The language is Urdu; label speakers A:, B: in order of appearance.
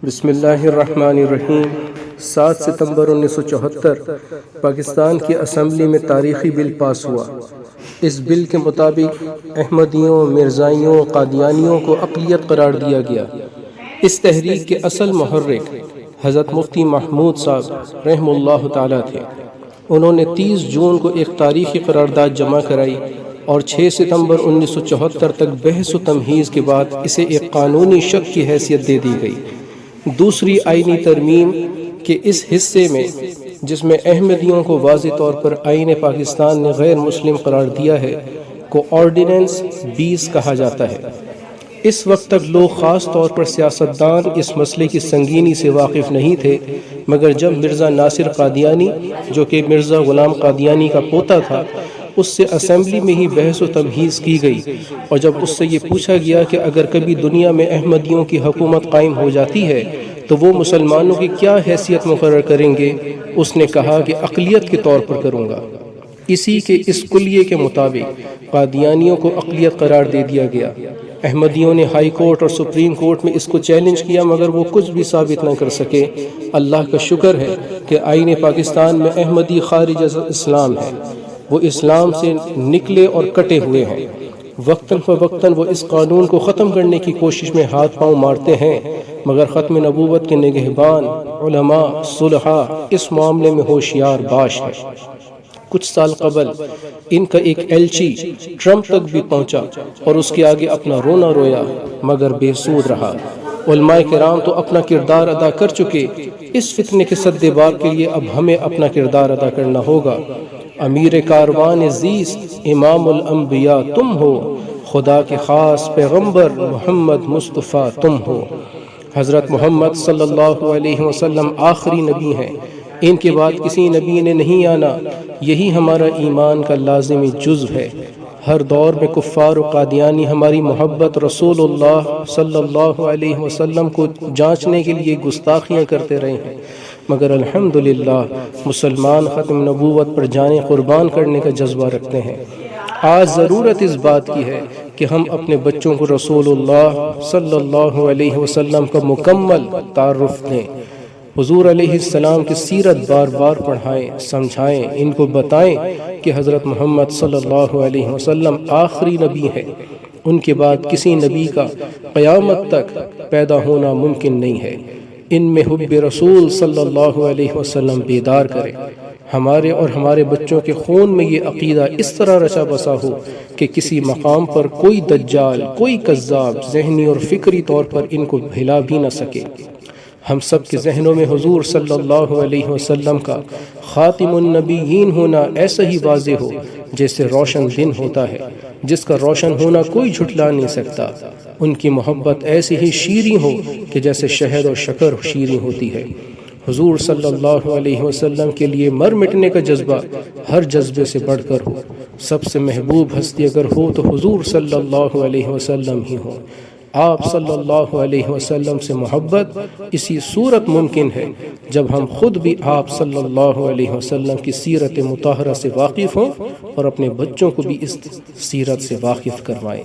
A: بسم اللہ الرحمن الرحیم 7 ستمبر 1974 پاکستان کی اسمبلی میں تاریخی بل پاس ہوا۔ اس بل کے مطابق احمدیوں، مرزائیوں، قادیانیوں کو اقلیت قرار دیا گیا۔ اس تحریک کے اصل محرک حضرت مفتی محمود صاحب رحم اللہ تعالیٰ تھے۔ انہوں نے 30 جون کو ایک تاریخی قرارداد جمع کرائی اور 6 ستمبر 1974 تک بحث و تمہیز کے بعد اسے ایک قانونی شق کی حیثیت دے دی گئی۔ دوسری آئینی ترمیم کے اس حصے میں، جس میں احمدیوں کو واضح طور پر آئین پاکستان نے غیر مسلم قرار دیا ہے، کو آرڈیننس 20 کہا جاتا ہے۔ اس وقت تک لوگ، خاص طور پر سیاستدان، اس مسئلے کی سنگینی سے واقف نہیں تھے، مگر جب مرزا ناصر قادیانی، جو کہ مرزا غلام قادیانی کا پوتا تھا، اس سے اسمبلی میں ہی بحث و تمہیز کی گئی اور جب اس سے یہ پوچھا گیا کہ اگر کبھی دنیا میں احمدیوں کی حکومت قائم ہو جاتی ہے تو وہ مسلمانوں کی کیا حیثیت مقرر کریں گے، اس نے کہا کہ اقلیت کے طور پر کروں گا۔ اسی کے اس کلیے کے مطابق قادیانیوں کو اقلیت قرار دے دیا گیا۔ احمدیوں نے ہائی کورٹ اور سپریم کورٹ میں اس کو چیلنج کیا، مگر وہ کچھ بھی ثابت نہ کر سکے۔ اللہ کا شکر ہے کہ آئین پاکستان میں احمدی خارج از اسلام ہے، وہ اسلام سے نکلے اور کٹے ہوئے ہیں۔ وقتاً فوقتاً وہ اس قانون کو ختم کرنے کی کوشش میں ہاتھ پاؤں مارتے ہیں، مگر ختم نبوت کے نگہبان، علماء، صلحاء اس معاملے میں ہوشیار باش ہے۔ کچھ سال قبل ان کا ایک ایلچی ٹرمپ تک بھی پہنچا اور اس کے آگے اپنا رونا رویا، مگر بے سود رہا۔ علماء کرام تو اپنا کردار ادا کر چکے، اس فتنے کے سدباب کے لیے اب ہمیں اپنا کردار ادا کرنا ہوگا۔ امیر کاروان زیست امام الانبیاء تم ہو، خدا کے خاص پیغمبر محمد مصطفیٰ تم ہو۔ حضرت محمد صلی اللہ علیہ وسلم آخری نبی ہیں، ان کے بعد کسی نبی نے نہیں آنا، یہی ہمارا ایمان کا لازمی جزو ہے۔ ہر دور میں کفار و قادیانی ہماری محبت رسول اللہ صلی اللہ علیہ وسلم کو جانچنے کے لیے گستاخیاں کرتے رہے ہیں، مگر الحمدللہ مسلمان ختم نبوت پر جانیں قربان کرنے کا جذبہ رکھتے ہیں۔ آج ضرورت اس بات کی ہے کہ ہم اپنے بچوں کو رسول اللہ صلی اللہ علیہ وسلم کا مکمل تعارف دیں، حضور علیہ السلام کی سیرت بار بار پڑھائیں، سمجھائیں، ان کو بتائیں کہ حضرت محمد صلی اللہ علیہ وسلم آخری نبی ہے، ان کے بعد کسی نبی کا قیامت تک پیدا ہونا ممکن نہیں ہے۔ ان میں حب رسول صلی اللہ علیہ وسلم بیدار کرے، ہمارے اور ہمارے بچوں کے خون میں یہ عقیدہ اس طرح رچا بسا ہو کہ کسی مقام پر کوئی دجال، کوئی کذاب ذہنی اور فکری طور پر ان کو بھلا بھی نہ سکے۔ ہم سب کے ذہنوں میں حضور صلی اللہ علیہ وسلم کا خاتم النبیین ہونا ایسا ہی واضح ہو جیسے روشن دن ہوتا ہے، جس کا روشن ہونا کوئی جھٹلا نہیں سکتا۔ ان کی محبت ایسی ہی شیریں ہو کہ جیسے شہد اور شکر شیریں ہوتی ہے۔ حضور صلی اللہ علیہ وسلم کے لیے مر مٹنے کا جذبہ ہر جذبے سے بڑھ کر ہو۔ سب سے محبوب ہستی اگر ہو تو حضور صلی اللہ علیہ وسلم ہی ہو۔ آپ صلی اللہ علیہ وسلم سے محبت اسی صورت ممکن ہے جب ہم خود بھی آپ صلی اللہ علیہ وسلم کی سیرت مطہرہ سے واقف ہوں اور اپنے بچوں کو بھی اس سیرت سے واقف کروائیں۔